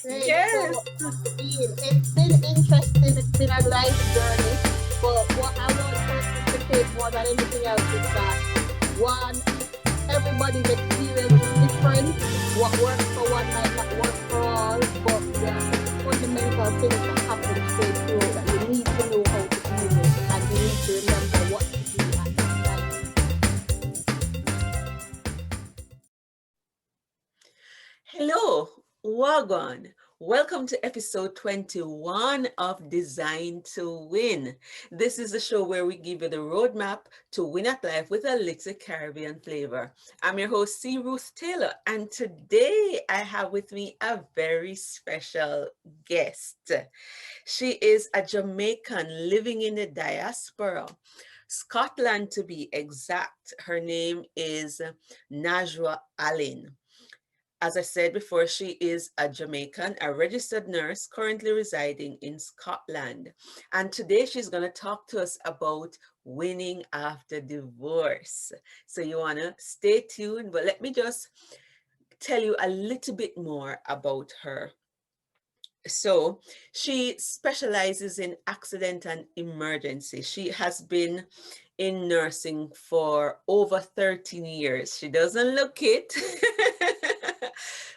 Great. Yes. So, it's been interesting. It's been a life journey. But what I want persons to take more than anything else is that one, everybody's experience is different. What works for one might not work for all, but there are some fundamental things that happen straight through that you need to know how to deal with, and you need to remember what to do at each time. Hello, Wagon. Welcome to episode 21 of Design to Win. This is the show where we give you the roadmap to win at life with a little Caribbean flavor. I'm your host, C. Ruth Taylor, and today I have with me a very special guest. She is a Jamaican living in the diaspora, Scotland to be exact. Her name is Najwa Allen. As I said before, she is a Jamaican, a registered nurse currently residing in Scotland. And today she's going to talk to us about winning after divorce. So you want to stay tuned, but let me just tell you a little bit more about her. So she specializes in accident and emergency. She has been in nursing for over 13 years. She doesn't look it,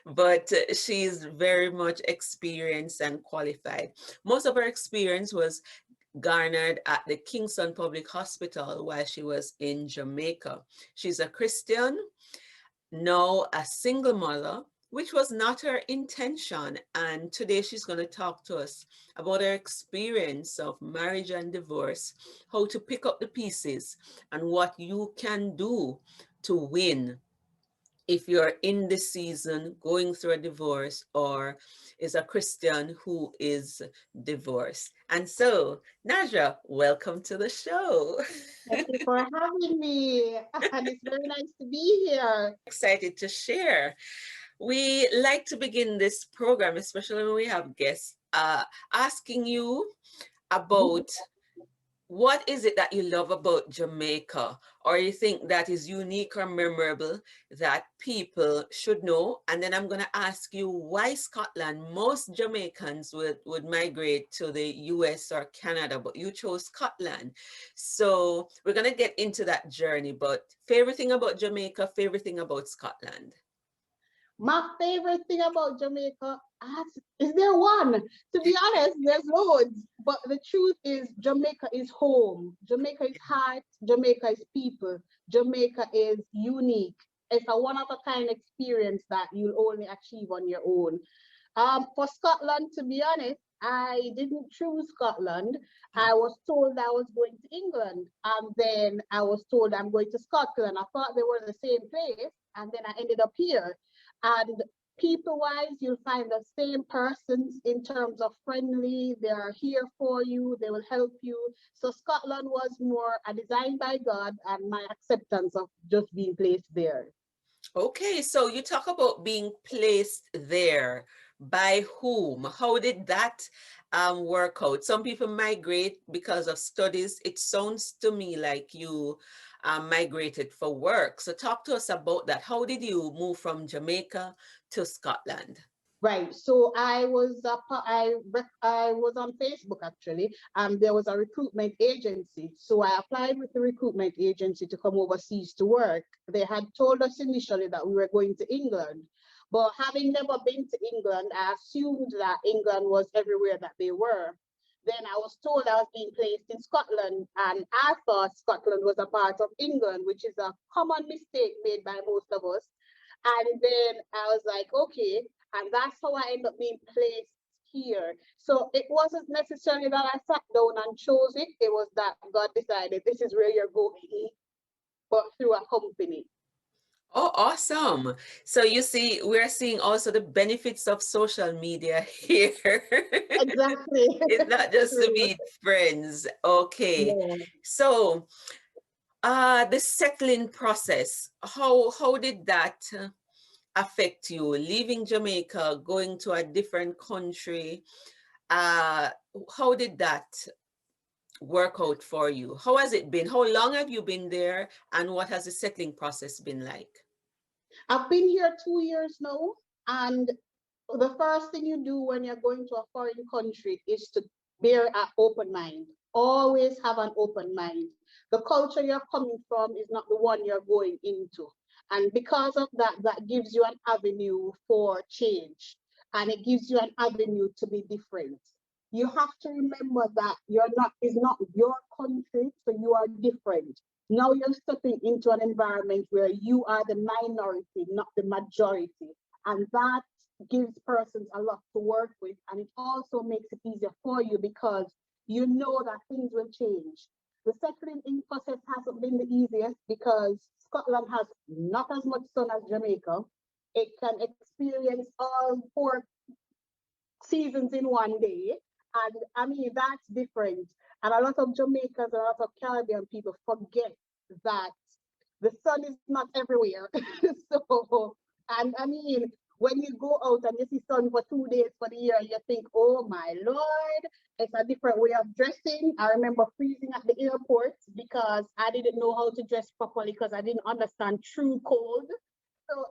but she's very much experienced and qualified. Most of her experience was garnered at the Kingston Public Hospital while she was in Jamaica. She's a Christian, now a single mother, which was not her intention. And today she's going to talk to us about her experience of marriage and divorce, how to pick up the pieces, and what you can do to win if you're in this season going through a divorce or is a Christian who is divorced. And so, Naja, welcome to the show. Thank you for having me. And it's very nice to be here. Excited to share. We like to begin this program, especially when we have guests, asking you about what is it that you love about Jamaica, or you think that is unique or memorable that people should know? And then I'm going to ask you why Scotland. Most Jamaicans would migrate to the US or Canada, but you chose Scotland. So we're going to get into that journey. But favorite thing about Jamaica, favorite thing about Scotland? My favorite thing about Jamaica, is there one? To be honest, there's loads. But the truth is, Jamaica is home. Jamaica is heart. Jamaica is people. Jamaica is unique. It's a one of a kind experience that you'll only achieve on your own. For Scotland, to be honest, I didn't choose Scotland. I was told I was going to England, and then I was told I'm going to Scotland. I thought they were the same place, and then I ended up here. And people-wise, you'll find the same persons in terms of friendly. They are here for you. They will help you. So Scotland was more a design by God and my acceptance of just being placed there. Okay, so you talk about being placed there. By whom? How did that work out? Some people migrate because of studies. It sounds to me like you migrated for work. So talk to us about that. How did you move from Jamaica to Scotland? Right. So I was on Facebook actually. There was a recruitment agency. So I applied with the recruitment agency to come overseas to work. They had told us initially that we were going to England. But having never been to England, I assumed that England was everywhere that they were. Then I was told I was being placed in Scotland, and I thought Scotland was a part of England, which is a common mistake made by most of us. And then I was like, okay. And that's how I ended up being placed here. So it wasn't necessarily that I sat down and chose it. It was that God decided this is where you're going, but through a company. Oh, awesome. So you see, we're seeing also the benefits of social media here. Exactly. It's not just to True. meet friends. Okay. Yeah. So the settling process, how did that affect you? Leaving Jamaica, going to a different country, uh, how did that work out for you? How has it been? How long have you been there, and what has the settling process been like? I've been here 2 years now, and The first thing you do when you're going to a foreign country is to bear an open mind. Always have an open mind. The culture you're coming from is not the one you're going into. And because of that, that gives you an avenue for change, and it gives you an avenue to be different. You have to remember that it's not your country, so you are different. Now you're stepping into an environment where you are the minority, not the majority. And that gives persons a lot to work with, and it also makes it easier for you because you know that things will change. The settling in process hasn't been the easiest because Scotland has not as much sun as Jamaica. It can experience all four seasons in one day. And I mean, that's different. And a lot of Jamaicans, a lot of Caribbean people forget that the sun is not everywhere. So, and I mean, when you go out and you see sun for 2 days for the year, you think, oh my Lord, it's a different way of dressing. I remember freezing at the airport because I didn't know how to dress properly because I didn't understand true cold. So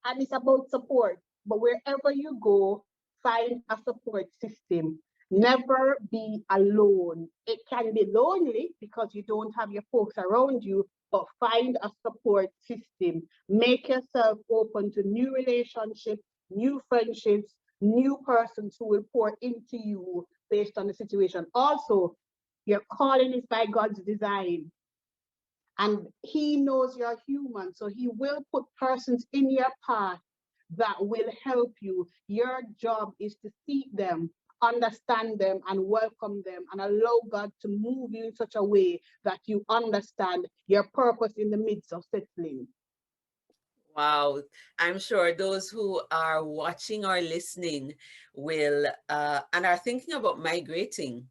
and it's about support. But wherever you go, find a support system. Never be alone. It can be lonely because you don't have your folks around you, but find a support system. Make yourself open to new relationships, new friendships, new persons who will pour into you based on the situation. Also, your calling is by God's design, and he knows you're human, so he will put persons in your path that will help you. Your job is to seek them, understand them, and welcome them, and allow God to move you in such a way that you understand your purpose in the midst of settling. Wow, I'm sure those who are watching or listening will and are thinking about migrating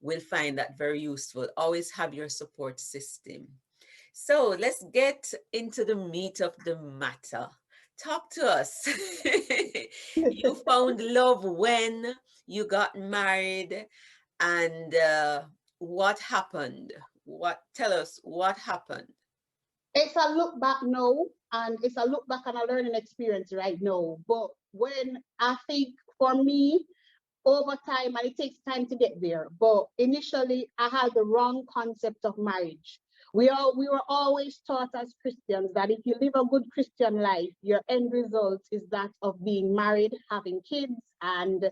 will find that very useful. Always have your support system. So let's get into the meat of the matter. Talk to us. You found love when you got married, and what happened? What tell us what happened? It's a look back now, and it's a look back and a learning experience right now. But when I think for me, over time, and it takes time to get there. But initially, I had the wrong concept of marriage. We were always taught as Christians that if you live a good Christian life, your end result is that of being married, having kids, and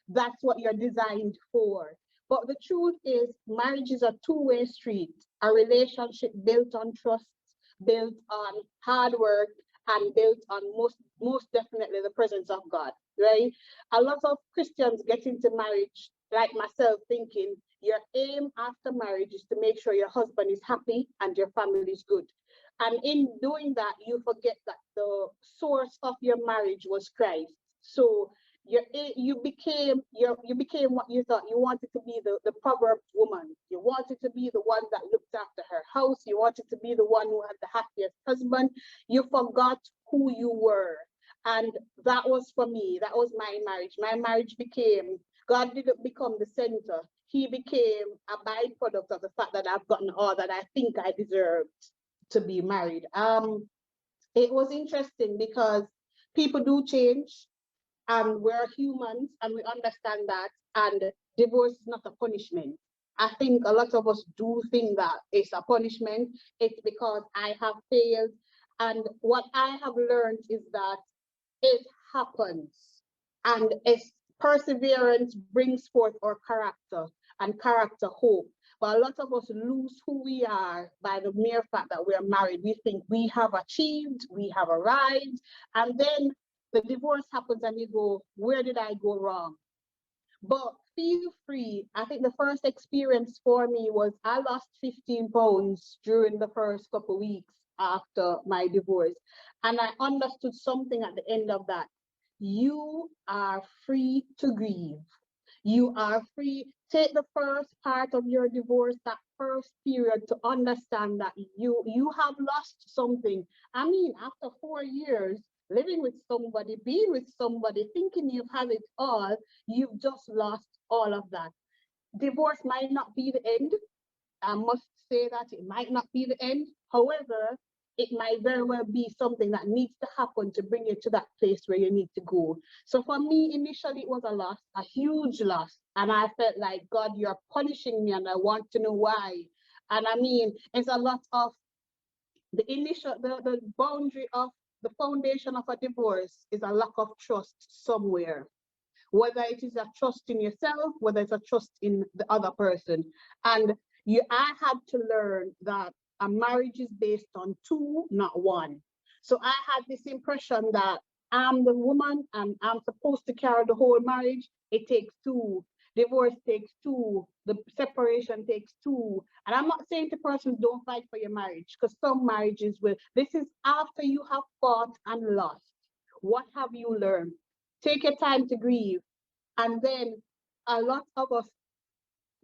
that's what you're designed for. But the truth is, marriage is a two-way street, a relationship built on trust, built on hard work, and built on most definitely the presence of God, right? A lot of Christians get into marriage, like myself, thinking your aim after marriage is to make sure your husband is happy and your family is good. And in doing that, you forget that the source of your marriage was Christ. So you became what you thought. You wanted to be the proverbs woman. You wanted to be the one that looked after her house. You wanted to be the one who had the happiest husband. You forgot who you were. And that was for me. That was my marriage. My marriage became, God didn't become the center. He became a byproduct of the fact that I've gotten all that I think I deserved to be married. It was interesting because people do change, and we're humans and we understand that, and divorce is not a punishment. I think a lot of us do think that it's a punishment. It's because I have failed. And what I have learned is that it happens, and it's perseverance brings forth our character, and character hope. But a lot of us lose who we are by the mere fact that we're married. We think we have achieved, we have arrived, and then the divorce happens and you go, where did I go wrong? But feel free. I think the first experience for me was I lost 15 pounds during the first couple of weeks after my divorce. And I understood something at the end of that. You are free to grieve. You are free. Take the first part of your divorce, that first period, to understand that you have lost something. I mean, after 4 years, living with somebody, being with somebody, thinking you've had it all, you've just lost all of that. Divorce might not be the end. I must say that it might not be the end. However, it might very well be something that needs to happen to bring you to that place where you need to go. So for me, initially, it was a loss, a huge loss. And I felt like, God, you're punishing me, and I want to know why. And I mean, it's a lot of the boundary of the foundation of a divorce is a lack of trust somewhere, whether it is a trust in yourself, whether it's a trust in the other person. And I had to learn that a marriage is based on two, not one. So I had this impression that I'm the woman and I'm supposed to carry the whole marriage. It takes two. Divorce takes two. The separation takes two. And I'm not saying to persons don't fight for your marriage, because some marriages will. This is after you have fought and lost. What have you learned? Take your time to grieve. And then a lot of us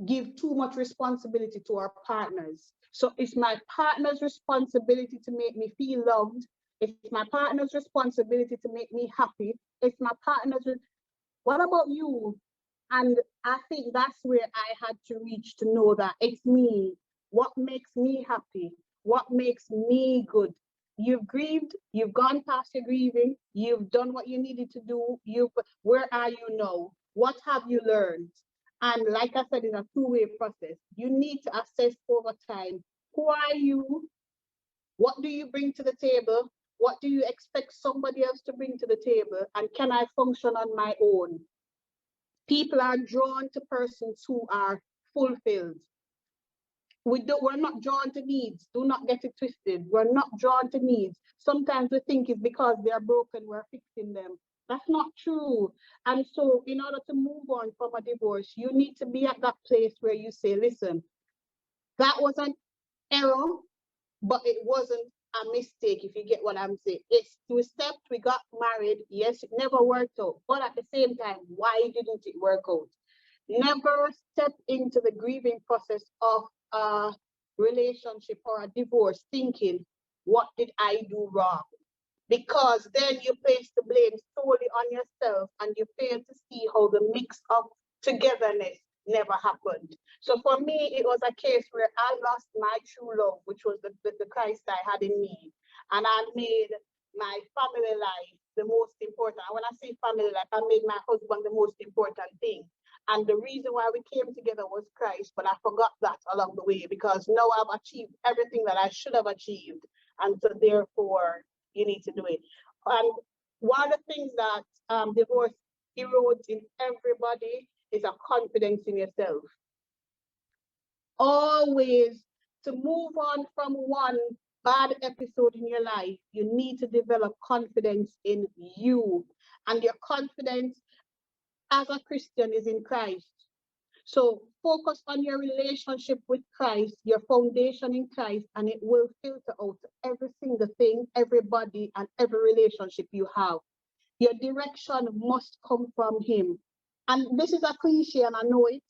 give too much responsibility to our partners. So it's my partner's responsibility to make me feel loved. It's my partner's responsibility to make me happy. It's my partner's. What about you? And I think that's where I had to reach to know that it's me. What makes me happy? What makes me good? You've grieved, you've gone past your grieving, you've done what you needed to do. Where are you now? What have you learned? And like I said, it's a two-way process. You need to assess over time. Who are you? What do you bring to the table? What do you expect somebody else to bring to the table? And can I function on my own? People are drawn to persons who are fulfilled. We're not drawn to needs. Do not get it twisted. We're not drawn to needs. Sometimes we think it's because they're broken, we're fixing them. That's not true. And so in order to move on from a divorce, you need to be at that place where you say, listen, that was an error, but it wasn't a mistake, if you get what I'm saying. It's we stepped, we got married. Yes, it never worked out. But at the same time, why didn't it work out? Never step into the grieving process of a relationship or a divorce thinking, what did I do wrong? Because then you place the blame solely on yourself and you fail to see how the mix of togetherness never happened. So for me, it was a case where I lost my true love, which was the Christ I had in me. And I made my family life the most important. And when I say family life, I made my husband the most important thing. And the reason why we came together was Christ, but I forgot that along the way because now I've achieved everything that I should have achieved. And so therefore, you need to do it. And one of the things that divorce erodes in everybody is a confidence in yourself. Always, to move on from one bad episode in your life, you need to develop confidence in you. And your confidence as a Christian is in Christ. So focus on your relationship with Christ, your foundation in Christ, and it will filter out every single thing, everybody, and every relationship you have. Your direction must come from Him. And this is a cliche, and I know it.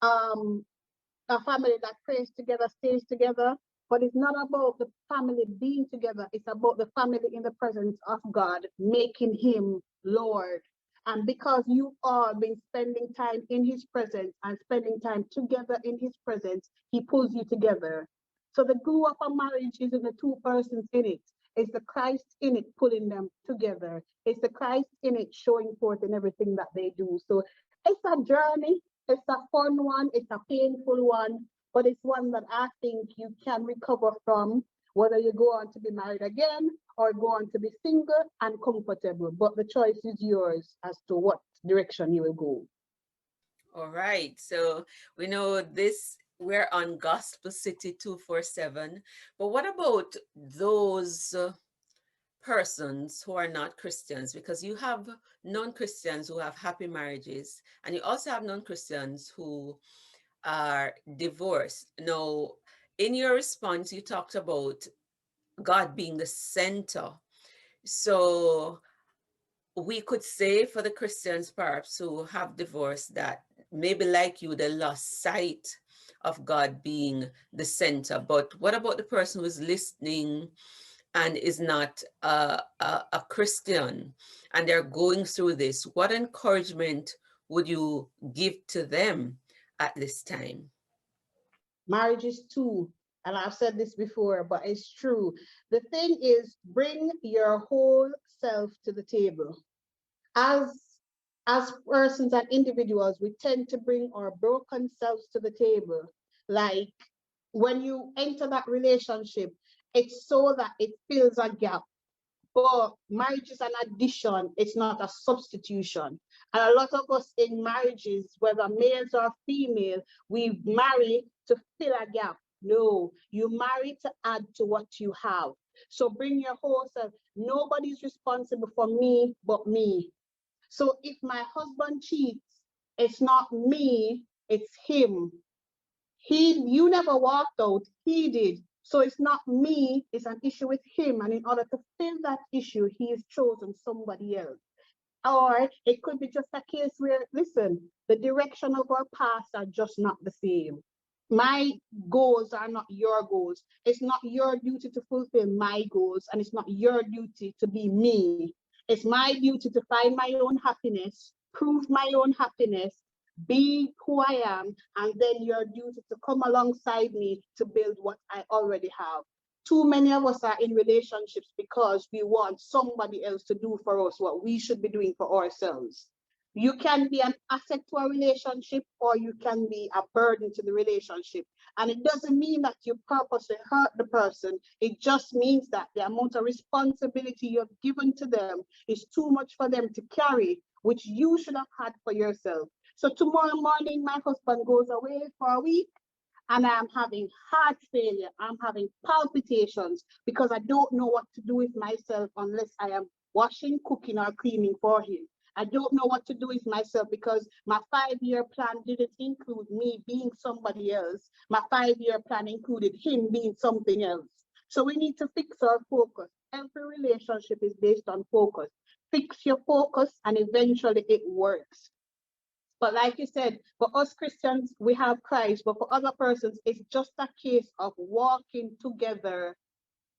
A family that prays together stays together, but it's not about the family being together. It's about the family in the presence of God, making Him Lord. And because you've all been spending time in His presence and spending time together in His presence, He pulls you together. So the glue of a marriage isn't the two persons in it. It's the Christ in it pulling them together. It's the Christ in it showing forth in everything that they do. So it's a journey. It's a fun one. It's a painful one. But it's one that I think you can recover from, whether you go on to be married again or go on to be single and comfortable. But the choice is yours as to what direction you will go. All right. So we know this, we're on Gospel City 247. But what about those persons who are not Christians? Because you have non-Christians who have happy marriages, and you also have non-Christians who are divorced. Now, in your response, you talked about God being the center. So we could say for the Christians perhaps who have divorced that maybe like you, they lost sight of God being the center. But what about the person who is listening and is not a Christian and they're going through this? What encouragement would you give to them at this time? Marriage is two. And I've said this before, but it's true. The thing is, bring your whole self to the table. As as persons and individuals, we tend to bring our broken selves to the table. Like when you enter that relationship, it's so that it fills a gap. But marriage is an addition, it's not a substitution. And a lot of us in marriages, whether males or female, we marry to fill a gap. No, you marry to add to what you have. So bring your whole self. Nobody's responsible for me but me. So if my husband cheats, it's not me, it's him. You never walked out, he did. So it's not me, it's an issue with him. And in order to fill that issue, he has chosen somebody else. Or it could be just a case where, listen, the direction of our paths are just not the same. My goals are not your goals. It's not your duty to fulfill my goals, and it's not your duty to be me. It's my duty to find my own happiness, prove my own happiness, be who I am, and then your duty to come alongside me to build what I already have. Too many of us are in relationships because we want somebody else to do for us what we should be doing for ourselves. You can be an asset to a relationship, or you can be a burden to the relationship. And it doesn't mean that you purposely hurt the person. It just means that the amount of responsibility you've given to them is too much for them to carry, which you should have had for yourself. So tomorrow morning, my husband goes away for a week and I'm having heart failure. I'm having palpitations because I don't know what to do with myself unless I am washing, cooking, or cleaning for him. I don't know what to do with myself because my 5-year plan didn't include me being somebody else. My 5-year plan included him being something else. So we need to fix our focus. Every relationship is based on focus. Fix your focus and eventually it works. But like you said, for us Christians, we have Christ, but for other persons, it's just a case of walking together.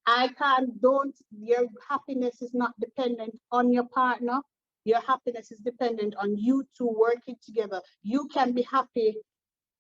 Your happiness is not dependent on your partner. Your happiness is dependent on you two working together. You can be happy.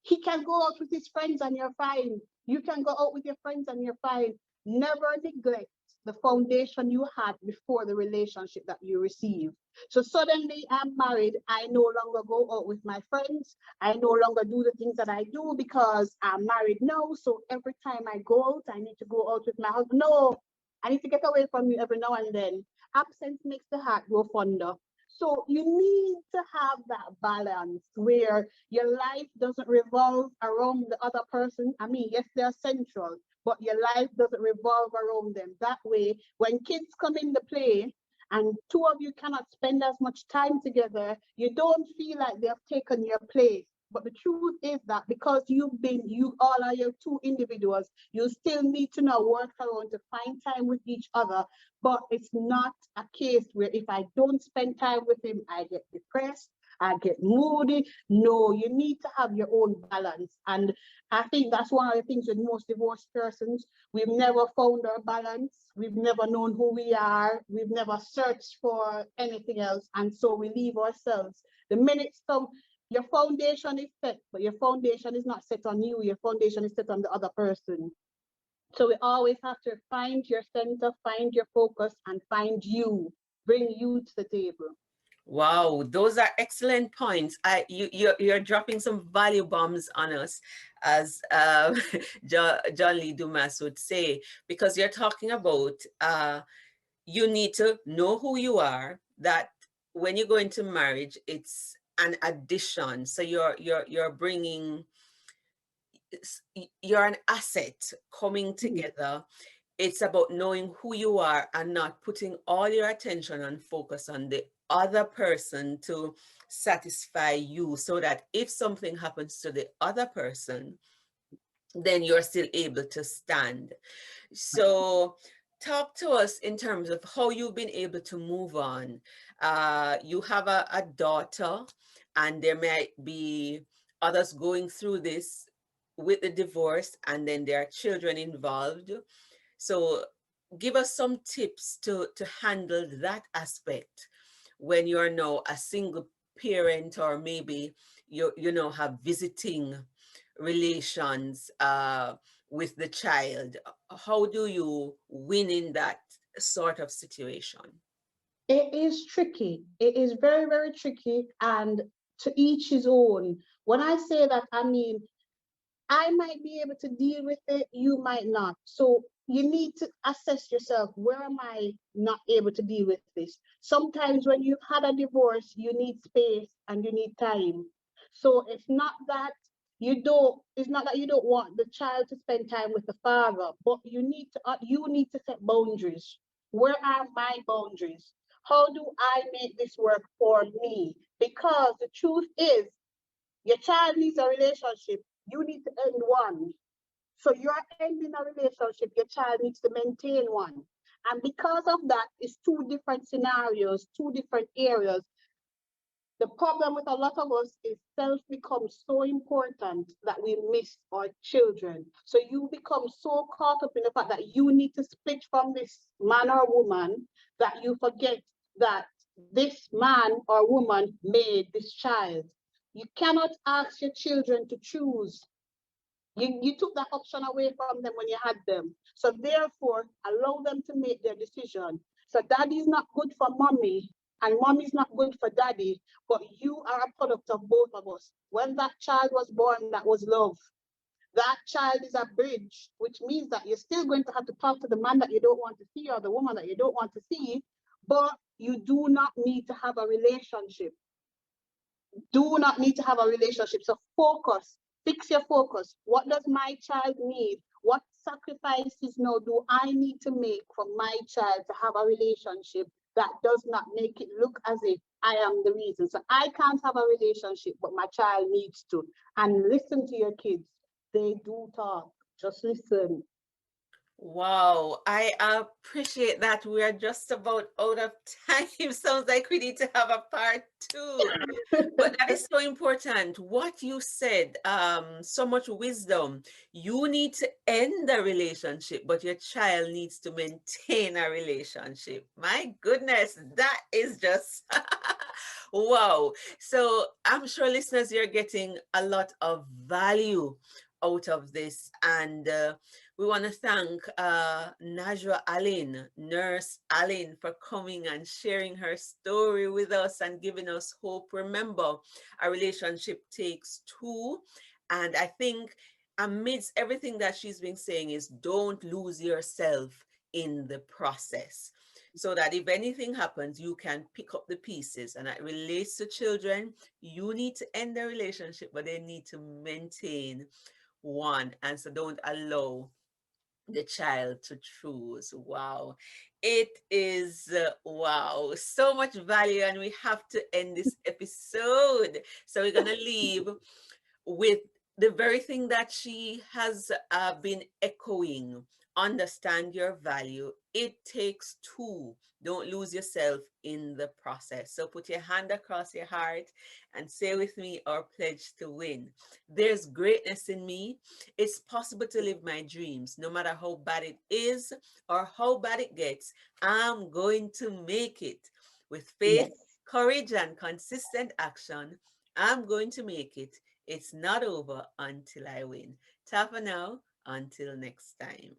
He can go out with his friends and you're fine. You can go out with your friends and you're fine. Never neglect the foundation you had before the relationship that you received. So suddenly I'm married. I no longer go out with my friends. I no longer do the things that I do because I'm married now. So every time I go out, I need to go out with my husband. No, I need to get away from you every now and then. Absence makes the heart grow fonder. So you need to have that balance where your life doesn't revolve around the other person. I mean, yes, they're central, but your life doesn't revolve around them. That way, when kids come into play and two of you cannot spend as much time together, you don't feel like they have taken your place. But the truth is that because you all are your two individuals, you still need to now work around to find time with each other. But it's not a case where if I don't spend time with him, I get depressed, I get moody. No, you need to have your own balance. And I think that's one of the things with most divorced persons. We've never found our balance. We've never known who we are. We've never searched for anything else. And so we leave ourselves. The minute your foundation is set, but your foundation is not set on you. Your foundation is set on the other person. So we always have to find your center, find your focus, and find you. Bring you to the table. Wow, those are excellent points. You're dropping some value bombs on us, as John Lee Dumas would say, because you're talking about you need to know who you are. That when you go into marriage, it's an addition. So you're bringing, you're an asset coming together. It's about knowing who you are and not putting all your attention and focus on the other person to satisfy you, so that if something happens to the other person, then you're still able to stand. So talk to us in terms of how you've been able to move on. You have a daughter, and there might be others going through this with the divorce, and then there are children involved. So give us some tips to handle that aspect when you're now a single parent, or maybe you know have visiting relations with the child. How do you win in that sort of situation? It is tricky. It is very, very tricky, and to each his own. When I say that, I mean I might be able to deal with it, you might not. So you need to assess yourself. Where am I not able to deal with this? Sometimes when you've had a divorce, you need space and you need time. So it's not that you don't want the child to spend time with the father, but you need to set boundaries. Where are my boundaries? How do I make this work for me? Because the truth is, your child needs a relationship. You need to end one. So you're ending a relationship. Your child needs to maintain one. And because of that, it's two different scenarios, two different areas. The problem with a lot of us is self becomes so important that we miss our children. So you become so caught up in the fact that you need to split from this man or woman that you forget that this man or woman made this child. You cannot ask your children to choose. You took that option away from them when you had them. So therefore, allow them to make their decision. So daddy is not good for mommy, and mommy is not good for daddy, but you are a product of both of us. When that child was born, that was love. That child is a bridge, which means that you're still going to have to talk to the man that you don't want to see or the woman that you don't want to see, but you do not need to have a relationship. Do not need to have a relationship. So focus, fix your focus. What does my child need? What sacrifices now do I need to make for my child to have a relationship that does not make it look as if I am the reason? So I can't have a relationship, but my child needs to. And listen to your kids. They do talk. Just listen. Wow, I appreciate that. We are just about out of time. Sounds like we need to have a part two. But that is so important. What you said, so much wisdom. You need to end the relationship, but your child needs to maintain a relationship. My goodness, that is just wow. So I'm sure listeners, you're getting a lot of value out of this. And we want to thank Najwa Allen, Nurse Allen, for coming and sharing her story with us and giving us hope. Remember, a relationship takes two. And I think amidst everything that she's been saying is don't lose yourself in the process. So that if anything happens, you can pick up the pieces. And it relates to children. You need to end the relationship, but they need to maintain one. And so don't allow the child to choose. Wow. It is, wow, so much value. And we have to end this episode. So we're going to leave with the very thing that she has been echoing. Understand your value. It takes two. Don't lose yourself in the process. So put your hand across your heart and say with me our pledge to win. There's greatness in me. It's possible to live my dreams, no matter how bad it is or how bad it gets. I'm going to make it. With faith, Yes. courage, and consistent action, I'm going to make it. It's not over until I win. Ta for now. Until next time.